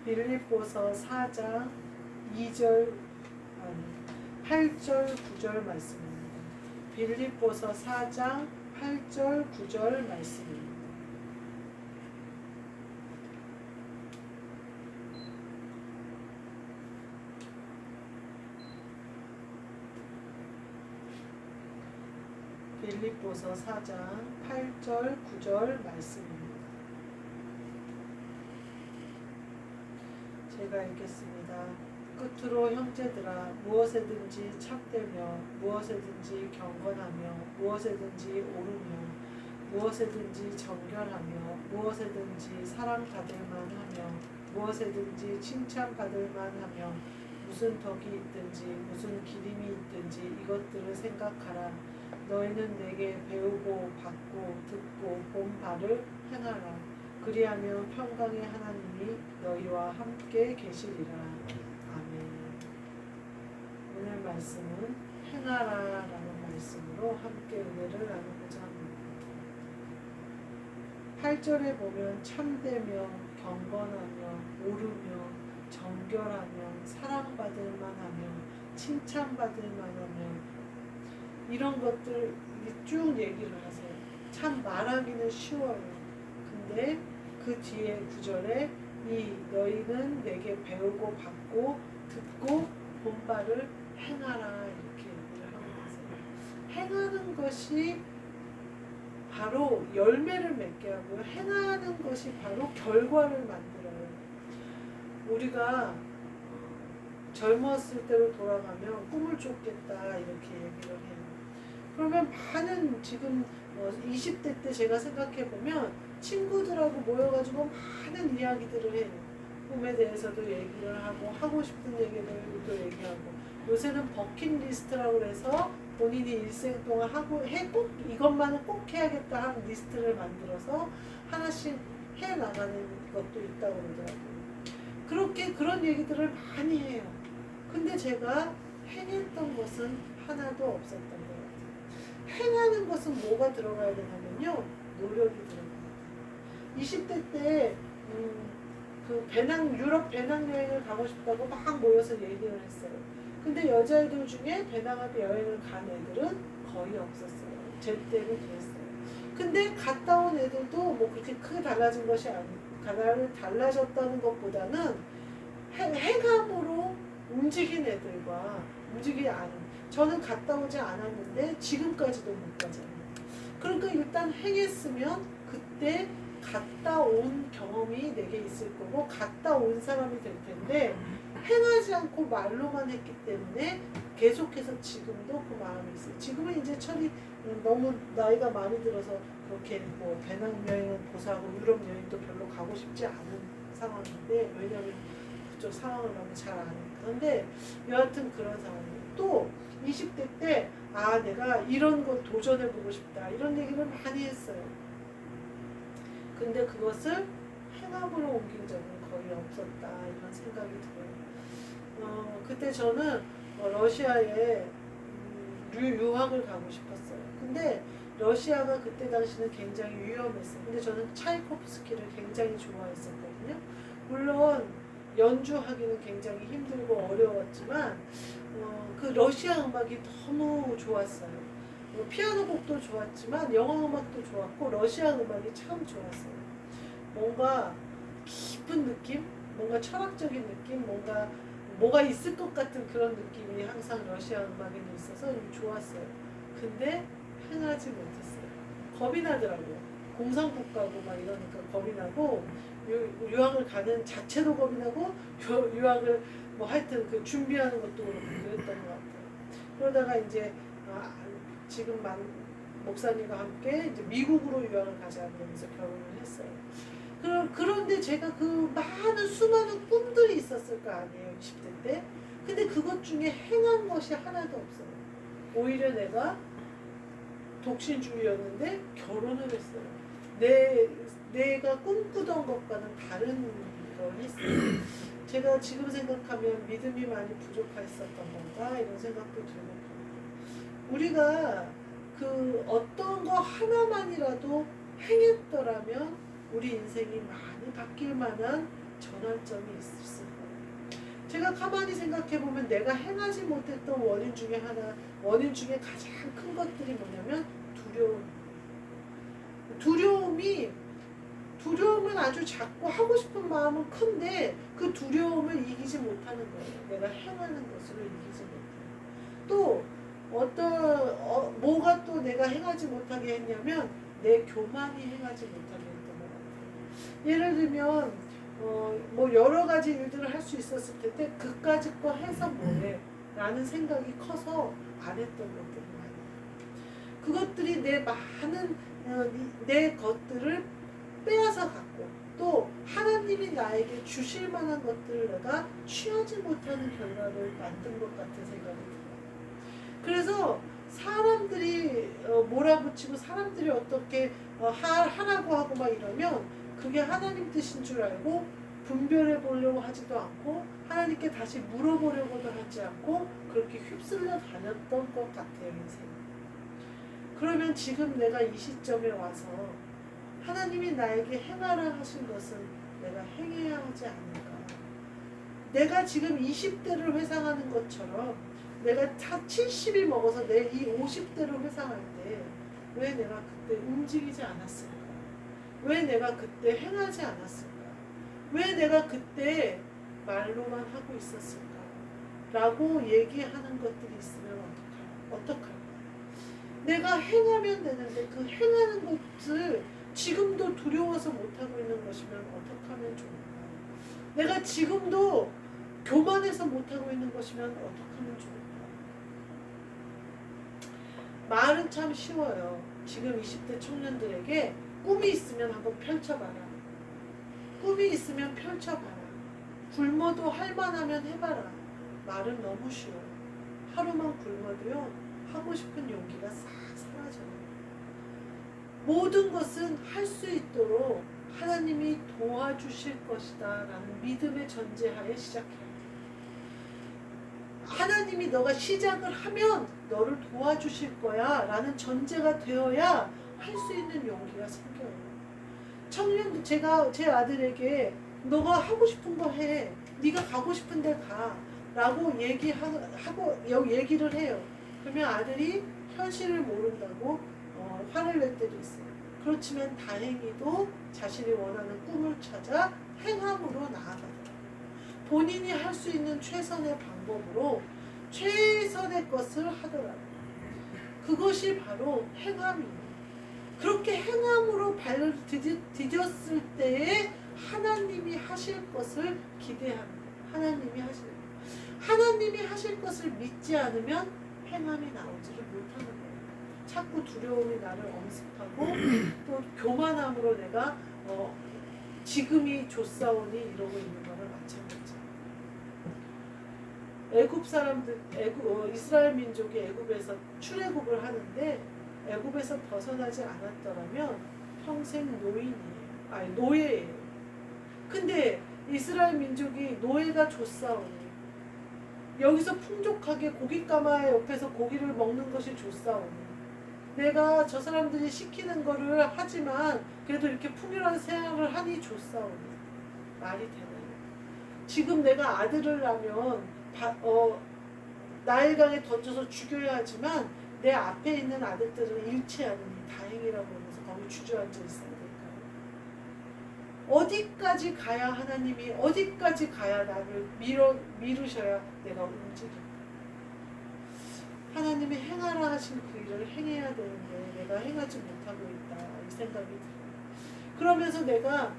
빌립보서 4장 2절, 아니 8절 9절 말씀입니다. 빌립보서 4장 8절 9절 말씀입니다. 빌립보서 4장 8절 9절 말씀입니다. 제가 읽겠습니다. 끝으로 형제들아, 무엇에든지 참되며 무엇에든지 경건하며 무엇에든지 옳으며 무엇에든지 정결하며 무엇에든지 사랑받을 만하며 무엇에든지 칭찬받을 만하며 무슨 덕이 있든지 무슨 기림이 있든지 이것들을 생각하라. 너희는 내게 배우고 받고 듣고 본 바를 행하라. 그리하면 평강의 하나님이 너희와 함께 계시리라. 아멘. 오늘 말씀은 행하라라는 말씀으로 함께 은혜를 나누고자 합니다. 8절에 보면 참되며 경건하며 옳으며 정결하며 사랑받을 만하며 칭찬받을 만하며 이런 것들 쭉 얘기를 하세요. 참 말하기는 쉬워요. 근데 그 뒤에 9절에 이 너희는 내게 배우고 받고 듣고 본 바를 행하라 이렇게 얘기를 하고 있어요. 행하는 것이 바로 열매를 맺게 하고요. 행하는 것이 바로 결과를 만들어요. 우리가 젊었을 때로 돌아가면 꿈을 쫓겠다 이렇게 얘기를 해요. 그러면 많은 지금 20대 때 제가 생각해보면 친구들하고 모여가지고 많은 이야기들을 해요. 꿈에 대해서도 얘기를 하고 싶은 얘기들도 얘기하고 요새는 버킷리스트라고 해서 본인이 일생 동안 꼭 이것만은 꼭 해야겠다 하는 리스트를 만들어서 하나씩 해나가는 것도 있다고 그러더라고요. 그런 얘기들을 많이 해요. 근데 제가 행했던 것은 하나도 없었던 것 같아요. 행하는 것은 뭐가 들어가야 되냐면요, 노력이 들어가요. 20대 때 그 유럽 배낭여행을 가고 싶다고 막 모여서 얘기를 했어요. 근데 여자애들 중에 배낭하고 여행을 간 애들은 거의 없었어요. 제 때는 그랬어요. 근데 갔다 온 애들도 뭐 그렇게 크게 달라진 것이 달라졌다는 것보다는 행함으로 움직인 애들과 움직이지 않은, 저는 갔다 오지 않았는데 지금까지도 못 가잖아요. 그러니까 일단 행했으면 그때 갔다 온 경험이 내게 있을 거고 갔다 온 사람이 될 텐데 행하지 않고 말로만 했기 때문에 계속해서 지금도 그 마음이 있어요. 지금은 이제 철이 너무 나이가 많이 들어서 그렇게 뭐 배낭여행은 고사하고 유럽 여행도 별로 가고 싶지 않은 상황인데, 왜냐하면 그쪽 상황을 너무 잘 아니까. 그런데 여하튼 그런 상황이에요. 또 20대 때 내가 이런 거 도전해보고 싶다 이런 얘기를 많이 했어요. 근데 그것을 행함으로 옮긴 적은 거의 없었다 이런 생각이 들어요. 그때 저는 러시아에 유학을 가고 싶었어요. 근데 러시아가 그때 당시는 굉장히 위험했어요. 근데 저는 차이코프스키를 굉장히 좋아했었거든요. 물론 연주하기는 굉장히 힘들고 어려웠지만 그 러시아 음악이 너무 좋았어요. 피아노 곡도 좋았지만 영화 음악도 좋았고 러시아 음악이 참 좋았어요. 뭔가 깊은 느낌, 뭔가 철학적인 느낌, 뭐가 있을 것 같은 그런 느낌이 항상 러시아 음악에는 있어서 좋았어요. 근데 행하지 못했어요. 겁이 나더라고요. 공산국 가고 막 이러니까 겁이 나고 유학을 가는 자체도 겁이 나고 유학을 뭐 하여튼 그 준비하는 것도 그렇고 그랬던 것 같아요. 그러다가 이제 지금 목사님과 함께 이제 미국으로 유학을 가자면서 결혼을 했어요. 그런데 제가 그 수많은 꿈들이 있었을 거 아니에요, 20대 때. 근데 그것 중에 행한 것이 하나도 없어요. 오히려 내가 독신주의였는데 결혼을 했어요. 내가 꿈꾸던 것과는 다른 걸 했어요. 제가 지금 생각하면 믿음이 많이 부족했었던 건가 이런 생각도 들고, 우리가 그 어떤 거 하나만이라도 행했더라면 우리 인생이 많이 바뀔 만한 전환점이 있을 거예요. 제가 가만히 생각해 보면 내가 행하지 못했던 원인 중에 가장 큰 것들이 뭐냐면 두려움은 아주 작고 하고 싶은 마음은 큰데 그 두려움을 이기지 못하는 거예요. 내가 행하는 것으로 이기지 못해요. 또 뭐가 또 내가 행하지 못하게 했냐면 내 교만이 행하지 못하게 했던 것 같아요. 예를 들면 뭐 여러 가지 일들을 할 수 있었을 텐데 그까짓 거 해서 뭐해 라는 생각이 커서 안 했던 것들이 많아요. 그것들이 내 것들을 빼앗아 갖고 또 하나님이 나에게 주실 만한 것들을 내가 취하지 못하는 결과를 만든 것 같은 생각이 들어요. 그래서 사람들이 몰아붙이고 사람들이 어떻게 하라고 하고 막 이러면 그게 하나님 뜻인 줄 알고 분별해 보려고 하지도 않고 하나님께 다시 물어보려고도 하지 않고 그렇게 휩쓸려 다녔던 것 같아요, 인생. 그러면 지금 내가 이 시점에 와서 하나님이 나에게 행하라 하신 것은 내가 행해야 하지 않을까. 내가 지금 20대를 회상하는 것처럼 내가 70이 먹어서 내 이 50대를 회상할 때 왜 내가 그때 움직이지 않았을까? 왜 내가 그때 행하지 않았을까? 왜 내가 그때 말로만 하고 있었을까? 라고 얘기하는 것들이 있으면 어떡할까? 내가 행하면 되는데 그 행하는 것을 지금도 두려워서 못하고 있는 것이면 어떻게 하면 좋을까? 내가 지금도 교만해서 못하고 있는 것이면 어떻게 하면 좋을까? 말은 참 쉬워요. 지금 20대 청년들에게 꿈이 있으면 한번 펼쳐봐라. 꿈이 있으면 펼쳐봐라. 굶어도 할만하면 해봐라. 말은 너무 쉬워요. 하루만 굶어도요 하고 싶은 용기가 싹 사라져요. 모든 것은 할 수 있도록 하나님이 도와주실 것이다 라는 믿음의 전제하에 시작해요. 하나님이 너가 시작을 하면 너를 도와주실 거야 라는 전제가 되어야 할 수 있는 용기가 생겨요. 청년도 제가 제 아들에게 너가 하고 싶은 거 해. 네가 가고 싶은 데 가. 라고 얘기를 해요. 그러면 아들이 현실을 모른다고 화를 낼 때도 있어요. 그렇지만 다행히도 자신이 원하는 꿈을 찾아 행함으로 나아가더라고요. 본인이 할 수 있는 최선의 방법으로 최선의 것을 하더라고요. 그것이 바로 행함이에요. 그렇게 행함으로 발을 디뎠을 때에 하나님이 하실 것을 기대합니다. 하나님이 하실 것을 믿지 않으면 행함이 나오지를 못하는 거예요. 자꾸 두려움이 나를 엄습하고 또 교만함으로 내가 지금이 좋사오니 이러고 있는 거는 마찬가지예요. 이스라엘 민족이 애굽에서 출애굽을 하는데 애굽에서 벗어나지 않았더라면 평생 노예예요. 근데 이스라엘 민족이 노예가 좋사오니 여기서 풍족하게 고깃가마의 옆에서 고기를 먹는 것이 좋사오니 내가 저 사람들이 시키는 거를 하지만 그래도 이렇게 풍요한 생활을 하니 좋사오니 말이 되나요? 지금 내가 아들을 낳으면 나일강에 던져서 죽여야 하지만 내 앞에 있는 아들들은 잃지 않으니 다행이라고 하면서 거기 주저앉아 있어야 될까요? 어디까지 가야 하나님이 어디까지 가야 나를 미루셔야 내가 움직일까? 하나님이 행하라 하신 그 일을 행해야 되는데 내가 행하지 못하고 있다 이 생각이 들어요. 그러면서 내가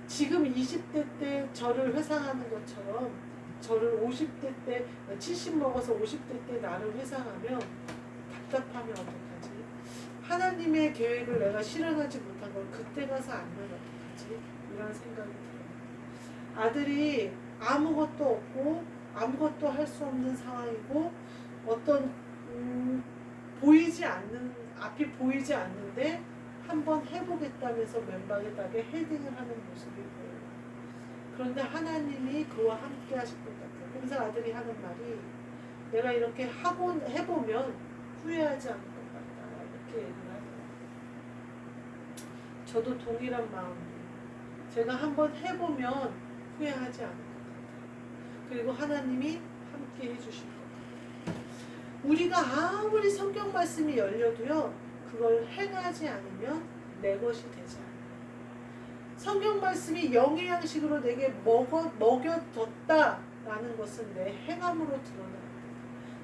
지금 20대 때 저를 회상하는 것처럼 저를 50대 때 70 먹어서 50대 때 나를 회상하면 답답하면 어떡하지? 하나님의 계획을 내가 실현하지 못한 걸 그때 가서 알면 어떡하지? 이런 생각이 들어요. 아들이 아무것도 없고 아무것도 할 수 없는 상황이고 어떤 앞이 보이지 않는데 한번 해보겠다면서 맨발에다가 헤딩을 하는 모습이 보여요. 그런데 하나님이 그와 함께 하실 것 같아요. 그래서 아들이 하는 말이 내가 이렇게 해보면 후회하지 않을 것 같다 이렇게 얘기를 하더라고요. 저도 동일한 마음이에요. 제가 한번 해보면 후회하지 않을 것 같아요. 그리고 하나님이 함께 해주실 것 같아요. 우리가 아무리 성경 말씀이 열려도요, 그걸 행하지 않으면 내 것이 되지 않아요. 성경 말씀이 영의 양식으로 내게 먹여졌다라는 것은 내 행함으로 드러나요.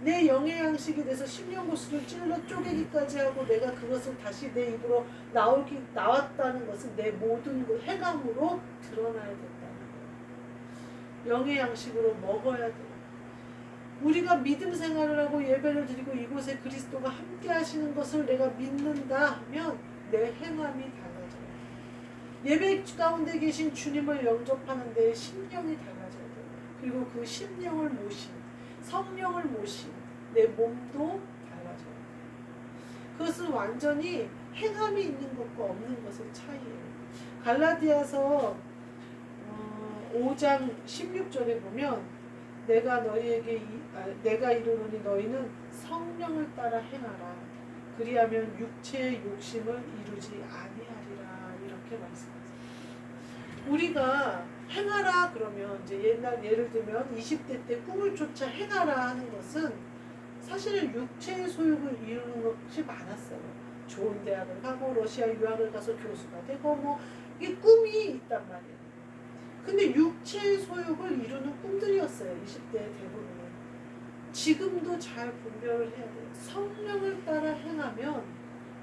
내 영의 양식이 돼서 심령구슬을 찔러 쪼개기까지 하고 내가 그것을 다시 내 입으로 나왔다는 것은 내 모든 그 행함으로 드러나야 된다는 거예요. 영의 양식으로 먹어야 돼요. 우리가 믿음 생활을 하고 예배를 드리고 이곳에 그리스도가 함께 하시는 것을 내가 믿는다 하면 내 행함이 달라져요. 예배 가운데 계신 주님을 영접하는 데 심령이 달라져야 돼요. 그리고 그 심령을 모신, 성령을 모신 내 몸도 달라져요. 그것은 완전히 행함이 있는 것과 없는 것의 차이예요. 갈라디아서 5장 16절에 보면 내가 이르노니 너희는 성령을 따라 행하라. 그리하면 육체의 욕심을 이루지 아니하리라. 이렇게 말씀하세요. 우리가 행하라 그러면 이제 예를 들면 20대 때 꿈을 쫓아 행하라 하는 것은 사실은 육체의 소욕을 이루는 것이 많았어요. 좋은 대학을 가고 러시아 유학을 가서 교수가 되고 이 꿈이 있단 말이에요. 근데 육체의 소욕을 이루는 꿈들이었어요. 20대 대부분은. 지금도 잘 분별을 해야 돼요. 성령을 따라 행하면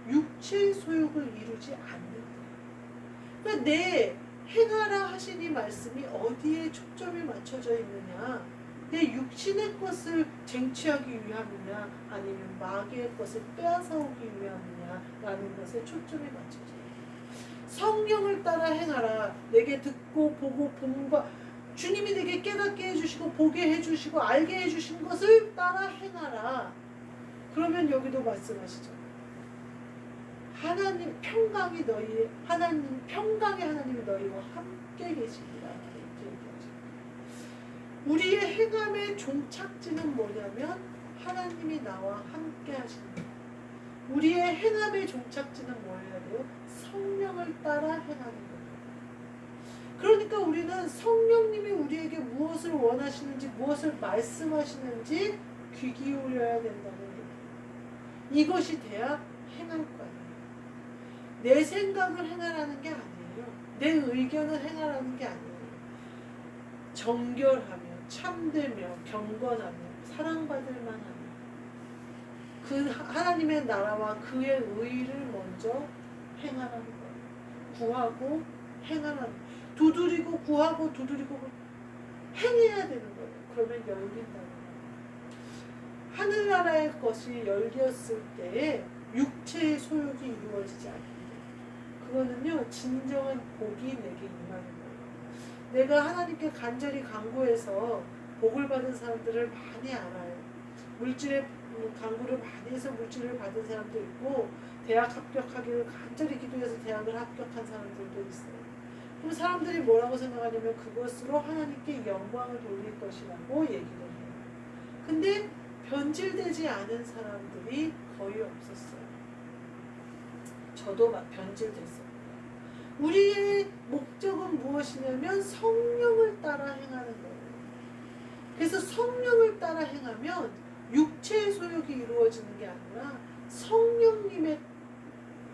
육체의 소욕을 이루지 않는다. 그러니까 내 행하라 하시니 말씀이 어디에 초점이 맞춰져 있느냐, 내 육신의 것을 쟁취하기 위함이냐 아니면 마귀의 것을 빼앗아오기 위함이냐 라는 것에 초점이 맞춰져 있어요. 성령을 따라 행하라. 내게 듣고 보고 본 바, 주님이 내게 깨닫게 해주시고 보게 해주시고 알게 해주신 것을 따라 행하라. 그러면 여기도 말씀하시죠. 하나님 평강의 하나님이 너희와 함께 계십니다. 이렇게 얘기하죠. 우리의 행함의 종착지는 뭐냐면 하나님이 나와 함께 하시는 거예요. 우리의 행함의 종착지는 뭐여야 돼요? 성령을 따라 행하는 거예요. 그러니까 우리는 성령님이 우리에게 무엇을 원하시는지 무엇을 말씀하시는지 귀 기울여야 된다는 얘기예요. 이것이 돼야 행할 거예요. 내 생각을 행하라는 게 아니에요. 내 의견을 행하라는 게 아니에요. 정결하며 참되며 경건하며 사랑받을 만하며 그 하나님의 나라와 그의 의를 먼저 행하라는 거예요. 구하고 행하라는, 두드리고 구하고 두드리고 행해야 되는 거예요. 그러면 열린다는 거예요. 하늘나라의 것이 열렸을 때에 육체의 소욕이 이루어지지 않는다. 그거는요 진정한 복이 내게 임하는 거예요. 내가 하나님께 간절히 간구해서 복을 받은 사람들을 많이 알아요. 물질의 간구를 많이 해서 물질을 받은 사람도 있고 대학 합격하기를 간절히 기도해서 대학을 합격한 사람들도 있어요. 그럼 사람들이 뭐라고 생각하냐면 그것으로 하나님께 영광을 돌릴 것이라고 얘기를 해요. 근데 변질되지 않은 사람들이 거의 없었어요. 저도 막 변질됐어요. 우리의 목적은 무엇이냐면 성령을 따라 행하는 거예요. 그래서 성령을 따라 행하면 육체의 소욕이 이루어지는 게 아니라 성령님의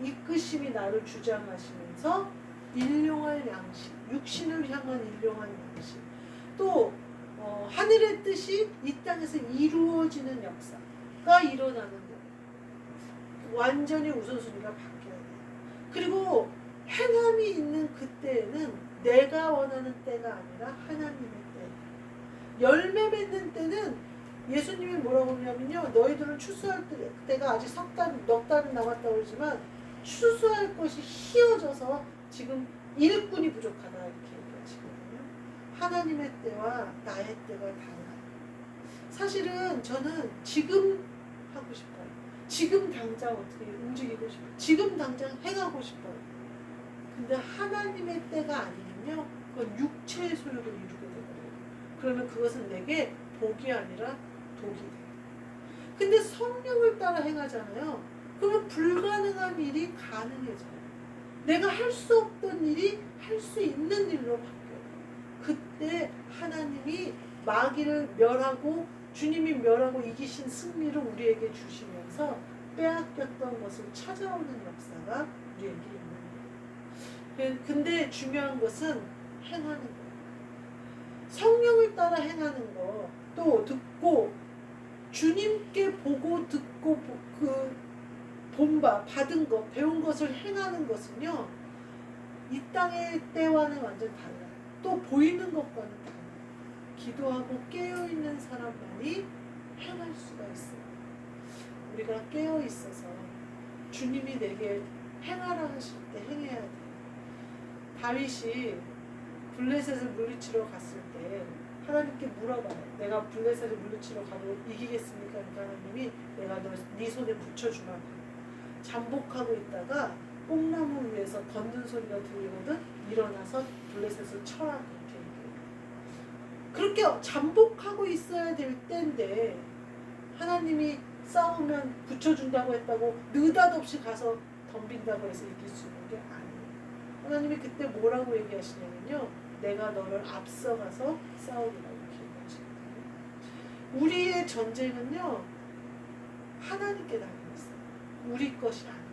이끄심이 나를 주장하시면서 일용할 양식, 육신을 향한 일용할 양식, 또 하늘의 뜻이 이 땅에서 이루어지는 역사가 일어나는 거예요. 완전히 우선순위가 바뀌어야 돼요. 그리고 행함이 있는 그때에는 내가 원하는 때가 아니라 하나님의 때. 열매 맺는 때는 예수님이 뭐라고 하냐면요, 너희들은 추수할 때가 아직 넉 달은 남았다고 그러지만 추수할 것이 희어져서 지금 일꾼이 부족하다 이렇게 얘기하시거든요. 하나님의 때와 나의 때가 달라요. 사실은 저는 지금 하고 싶어요. 지금 당장 어떻게 움직이고 싶어요. 지금 당장 행하고 싶어요. 근데 하나님의 때가 아니면요, 그건 육체의 소욕을 이루게 되거든요. 그러면 그것은 내게 복이 아니라 독이 돼요. 근데 성령을 따라 행하잖아요. 그러면 불가능한 일이 가능해져요. 내가 할 수 없던 일이 할 수 있는 일로 바뀌어요. 그때 하나님이 마귀를 멸하고 주님이 멸하고 이기신 승리를 우리에게 주시면서 빼앗겼던 것을 찾아오는 역사가 우리에게 있는 거예요. 근데 중요한 것은 행하는 거예요. 성령을 따라 행하는 거, 또 듣고 주님께 보고 듣고 그 본바 받은 것, 배운 것을 행하는 것은요, 이 땅의 때와는 완전 달라요. 또 보이는 것과는 달라요. 기도하고 깨어있는 사람만이 행할 수가 있어요. 우리가 깨어있어서 주님이 내게 행하라 하실 때 행해야 돼요. 다윗이 블레셋을 물리치러 갔을 때 하나님께 물어봐요. 내가 블레셋을 물리치러 가도 이기겠습니까? 그러니까 하나님이 내가 네 손에 붙여주마. 잠복하고 있다가 뽕나무 위에서 걷는 소리가 들리거든. 일어나서 블레셋을 쳐라. 그렇게 얘기해요. 그렇게 잠복하고 있어야 될 때인데 하나님이 싸우면 붙여준다고 했다고 느닷없이 가서 덤빈다고 해서 이길 수 있는 게 아니에요. 하나님이 그때 뭐라고 얘기하시냐면요, 내가 너를 앞서가서 싸우리라고 이렇게 얘기하시거든요. 우리의 전쟁은요, 하나님께 달려있어요. 우리 것이 아니에요.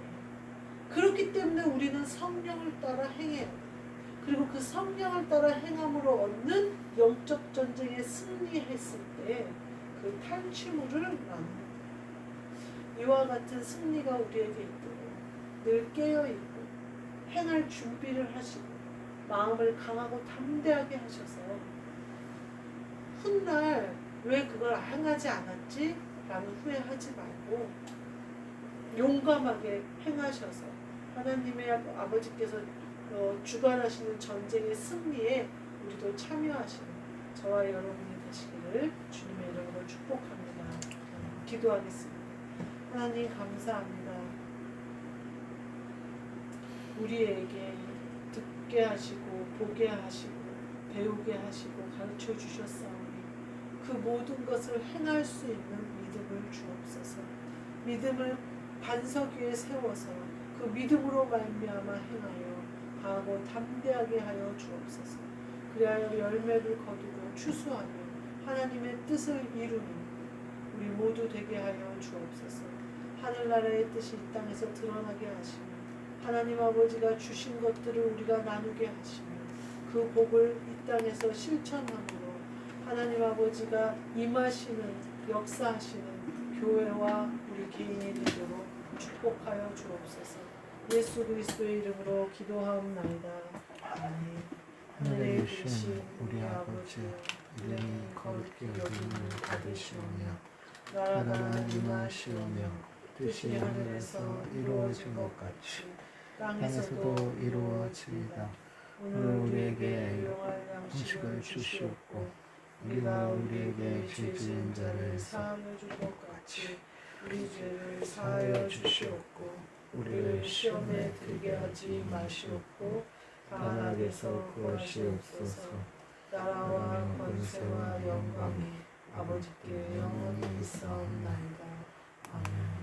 그렇기 때문에 우리는 성령을 따라 행해야 돼요. 그리고 그 성령을 따라 행함으로 얻는 영적 전쟁에 승리했을 때 그 탈취물을 나누는 거예요. 이와 같은 승리가 우리에게 있도록 늘 깨어있고 행할 준비를 하시고 마음을 강하고 담대하게 하셔서 훗날 왜 그걸 행하지 않았지? 라는 후회하지 말고 용감하게 행하셔서 하나님의 아버지께서 주관하시는 전쟁의 승리에 우리도 참여하시는 저와 여러분이 되시기를 주님의 이름으로 축복합니다. 기도하겠습니다. 하나님 감사합니다. 우리에게 듣게 하시고 보게 하시고 배우게 하시고 가르쳐 주셨사오니 그 모든 것을 행할 수 있는 믿음을 주옵소서. 믿음을 반석 위에 세워서 그 믿음으로 말미암아 행하여 강하고 담대하게 하여 주옵소서. 그리하여 열매를 거두고 추수하며 하나님의 뜻을 이루는 우리 모두 되게 하여 주옵소서. 하늘나라의 뜻이 이 땅에서 드러나게 하시며 하나님 아버지가 주신 것들을 우리가 나누게 하시며 그 복을 이 땅에서 실천함으로 하나님 아버지가 임하시는 역사하시는 교회와 우리 개인이 되도록 축복하여 주옵소서. 예수 그리스도의 이름으로 기도하옵나이다. 아멘. 하늘에 계신 우리 아버지, 이름이 거룩히 여김을 받으시오며 나라가 임하시오며 뜻이 하늘에서 이루어진 것 같이 땅에서도 이루어지이다. 오늘 우리에게 일용할 양식을 주시옵고 우리가 우리에게 죄 지은 자를 사하여 준 것 같이 우리 죄를 사하여 주시옵고 우리를 시험에 들게 하지 마시옵고 다만 악에서 구하시옵소서. 나라와 권세와 영광이 아버지께 영원히 있사옵나이다. 아멘.